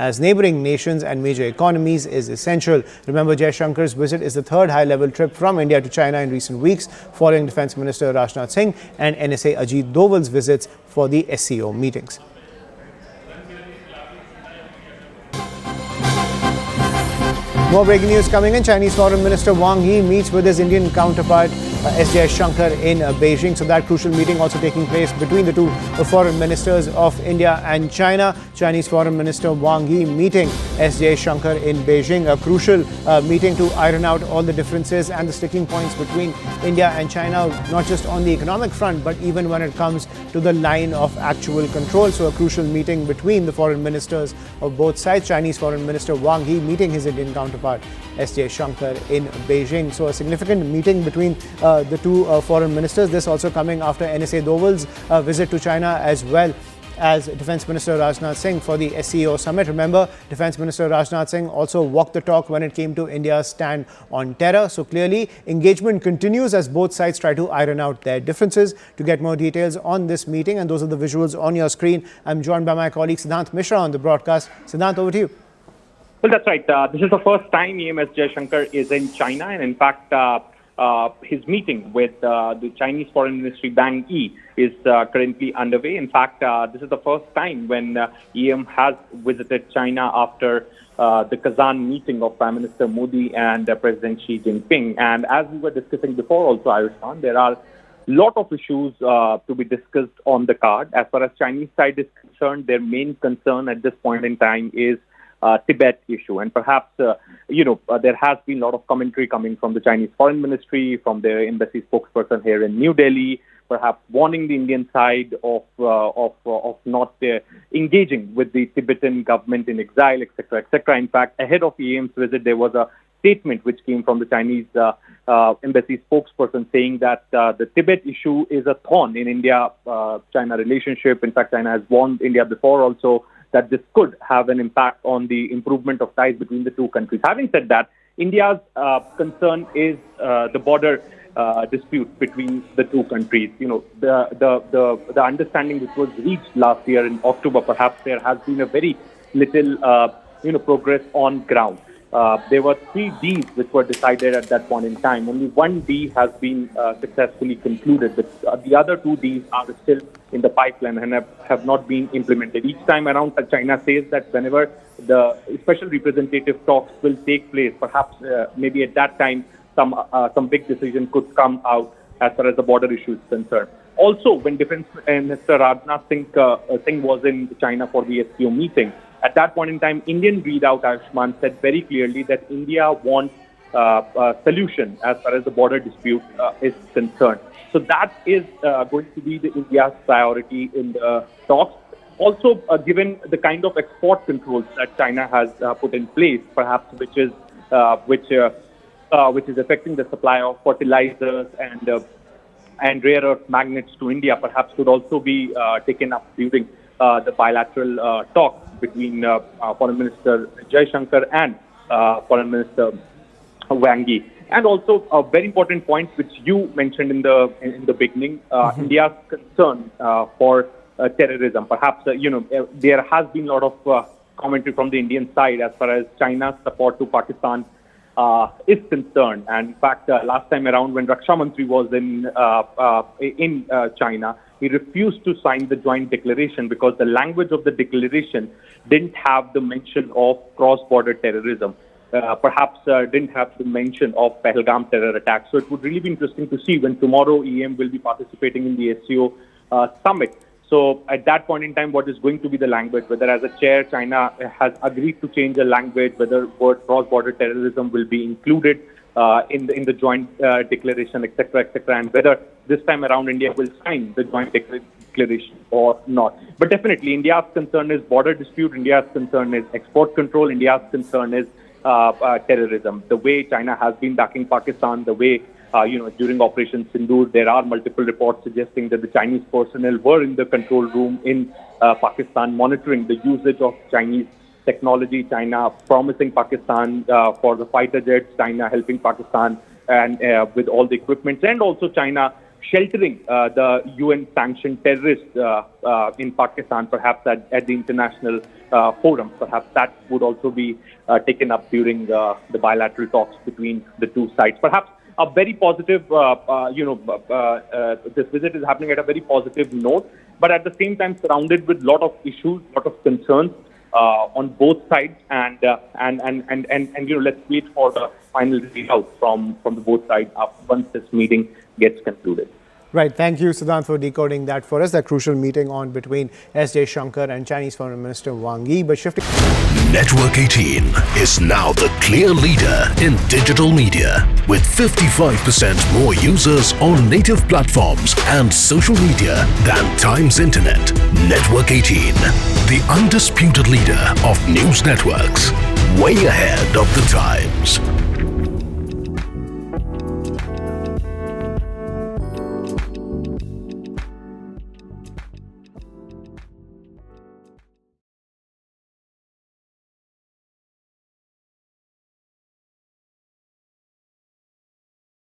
as neighboring nations and major economies is essential. Remember, Jaishankar's visit is the third high-level trip from India to China in recent weeks, following Defence Minister Rajnath Singh and NSA Ajit Doval's visits for the SCO meetings. More breaking news coming in. Chinese Foreign Minister Wang Yi meets with his Indian counterpart S. Jaishankar in Beijing. So that crucial meeting also taking place between the two foreign ministers of India and China. Chinese Foreign Minister Wang Yi meeting S. Jaishankar in Beijing. A crucial meeting to iron out all the differences and the sticking points between India and China, not just on the economic front, but even when it comes to the line of actual control. So a crucial meeting between the foreign ministers of both sides. Chinese Foreign Minister Wang Yi meeting his Indian counterpart S. Jaishankar in Beijing. So a significant meeting between the two foreign ministers. This also coming after NSA Doval's visit to China, as well as Defence Minister Rajnath Singh for the SCO summit. Remember, Defence Minister Rajnath Singh also walked the talk when it came to India's stand on terror. So clearly, engagement continues as both sides try to iron out their differences. To get more details on this meeting, and those are the visuals on your screen, I'm joined by my colleague Siddhant Mishra on the broadcast. Siddhant, over to you. Well, that's right. This is the first time EMS Jaishankar is in China, and in fact, his meeting with the Chinese Foreign Ministry Wang Yi is currently underway. In fact, this is the first time when EM has visited China after the Kazan meeting of Prime Minister Modi and President Xi Jinping. And as we were discussing before also, Ayushman, there are a lot of issues to be discussed on the card. As far as Chinese side is concerned, their main concern at this point in time is Tibet issue. And perhaps, there has been a lot of commentary coming from the Chinese Foreign Ministry, from their embassy spokesperson here in New Delhi, perhaps warning the Indian side of not engaging with the Tibetan government in exile, etc., etc. In fact, ahead of EM's visit, there was a statement which came from the Chinese embassy spokesperson saying that the Tibet issue is a thorn in India-China relationship. In fact, China has warned India before also that this could have an impact on the improvement of ties between the two countries. Having said that, India's concern is the border dispute between the two countries. The understanding which was reached last year in October, perhaps there has been a very little, progress on ground. There were 3 Ds which were decided at that point in time. Only 1 D has been successfully concluded, but the other 2 Ds are still in the pipeline and have not been implemented. Each time around, China says that whenever the special representative talks will take place, perhaps maybe at that time some big decision could come out as far as the border issue is concerned. Also, when Defence Minister Rajnath Singh was in China for the SCO meeting, at that point in time, Indian readout, Ayushman, said very clearly that India wants a solution as far as the border dispute is concerned. So that is going to be India's priority in the talks. Also, given the kind of export controls that China has put in place, perhaps which is affecting the supply of fertilizers and rare earth magnets to India, perhaps could also be taken up during the bilateral talks between Foreign Minister Jaishankar and Foreign Minister Wang Yi. And also a very important point which you mentioned in the beginning, India's concern for terrorism. Perhaps there has been a lot of commentary from the Indian side as far as China's support to Pakistan is concerned. And in fact, last time around when Raksha Mantri was in China, he refused to sign the joint declaration because the language of the declaration didn't have the mention of cross-border terrorism. Perhaps didn't have the mention of Pahalgam terror attacks. So it would really be interesting to see when tomorrow EM will be participating in the SCO summit. So at that point in time, what is going to be the language? Whether as a chair, China has agreed to change the language, whether word cross-border terrorism will be included in the joint declaration, etc., etc., and whether this time around India will sign the joint declaration or not. But definitely, India's concern is border dispute. India's concern is export control. India's concern is terrorism. The way China has been backing Pakistan, the way during Operation Sindoor, there are multiple reports suggesting that the Chinese personnel were in the control room in Pakistan, monitoring the usage of Chinese technology, China promising Pakistan for the fighter jets, China helping Pakistan and with all the equipment, and also China sheltering the UN-sanctioned terrorists in Pakistan, perhaps at the international forum. Perhaps that would also be taken up during the bilateral talks between the two sides. Perhaps a very positive, this visit is happening at a very positive note, but at the same time surrounded with a lot of issues, a lot of concerns on both sides, and let's wait for the final readout from the both sides once this meeting gets concluded. Right. Thank you, Siddhant, for decoding that for us, that crucial meeting on between S. Jaishankar and Chinese Foreign Minister Wang Yi. But shifting... Network 18 is now the clear leader in digital media, with 55% more users on native platforms and social media than Times Internet. Network 18, the undisputed leader of news networks, way ahead of the times.